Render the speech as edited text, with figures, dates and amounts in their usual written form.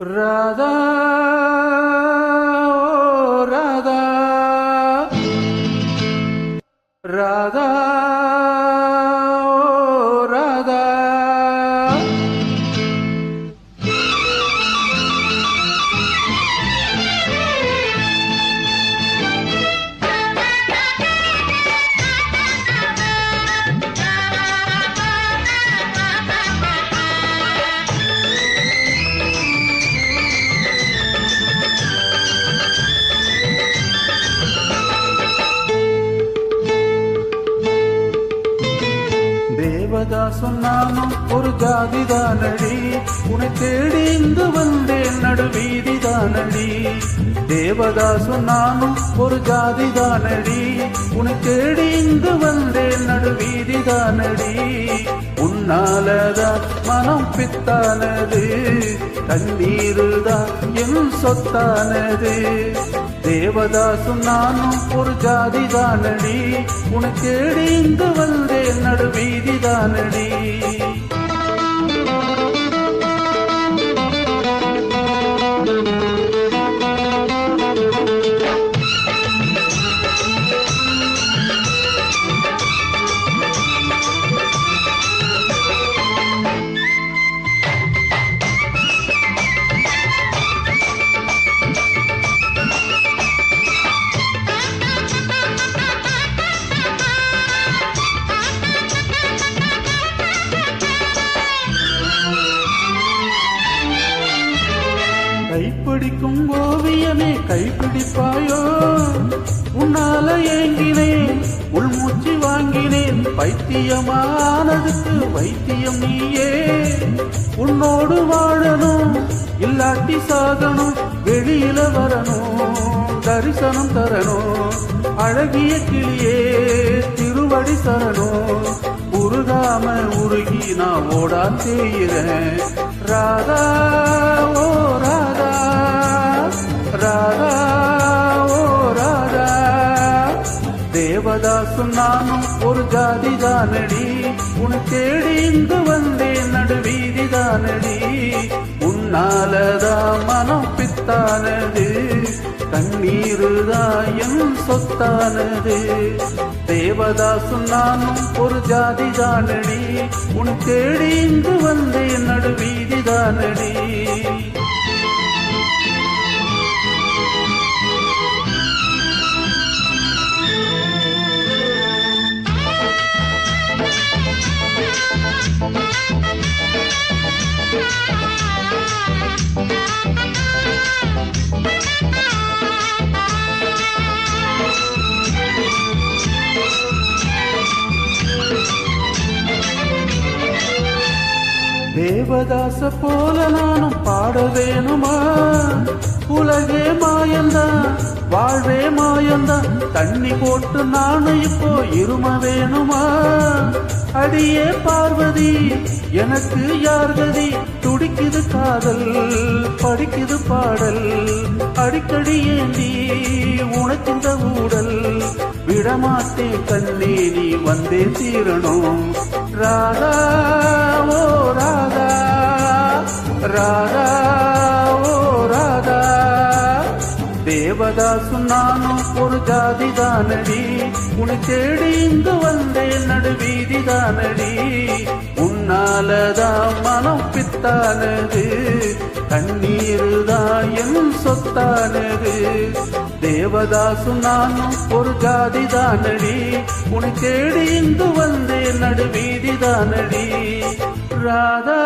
ராதா ஓ ராதா ராதா ஓ ராதா தேவதாசும் நானும் ஒரு ஜாதிதானடி, உன்னை தேடி இங்கு வந்தேன் நடுவீதிதானடி. தேவதாசும் நானும் ஒரு ஜாதிதானடி, உன்னை தேடி இங்கு வந்தேன் நடுவீதிதானடி. உன்னாலதான் மனம் பித்தானது, தண்ணீருதான் என் சொத்தானது. தேவதாசும் நானும் ஒரு ஜாதிதானடி, உன்னை தேடி இங்கு வந்தேன் நடுவீதிதானடி. கைப்பிடிக்கும் ஓவியமே கைப்பிடிப்பாயோ, உன்னால ஏங்கினேன் உள்மூச்சு வாங்கினேன். பைத்தியமானதுக்கு வைத்தியம் நீயே, உன்னோடு வாழணும் இல்லாட்டி சாகணும். வெளியில வரணும் தரிசனம் தரணும், அழகிய கிளியே திருவடி சரணும். உருகாம உருகி நான் ஓடா செய்கிறேன். ராதா ஓ ராதா ராதா ஓ ராதா. தேவதாசும் நானும் ஒரு ஜாதிதானடி, உன்னை தேடி இங்கு வந்தேன் நடுவீதிதானடி. உன்னாலதான் மனம் பித்தானது, தண்ணீருதான் என் சொத்தானது. தேவதாசும் நானும் ஒரு ஜாதிதானடி, உன்னை தேடி இங்கு வந்தேன் நடுவீதிதானடி. தேவதாச போல நானும் பாட வேணுமா? உலகே மாயந்தான் வாழ்வே மாயந்தான், தண்ணி போட்டு நானும் இப்போ இரும வேணுமா? அடியே பார்வதி எனக்கு யார் கதி, துடிக்குது காதல் படிக்குது பாடல். அடிக்கடி ஏந்தி உனக்கின்ற ஊடல், விடமாட்டேன் கண்ணே நீ வந்தே தீரணும். ராதா ஓ ராதா ராதா ஓ ராதா. தேவதாசும் நானும் ஒரு ஜாதிதானடி, உன்னை தேடி இங்கு வந்தேன் நடுவீதிதானடி. உன்னாலதான் மனம் பித்தானது, தண்ணீருதான் என் சொத்தானது. தேவதாசும் நானும் ஒரு ஜாதிதானடி, உன்னை தேடி இங்கு வந்தேன் நடுவீதிதானடி. ராதா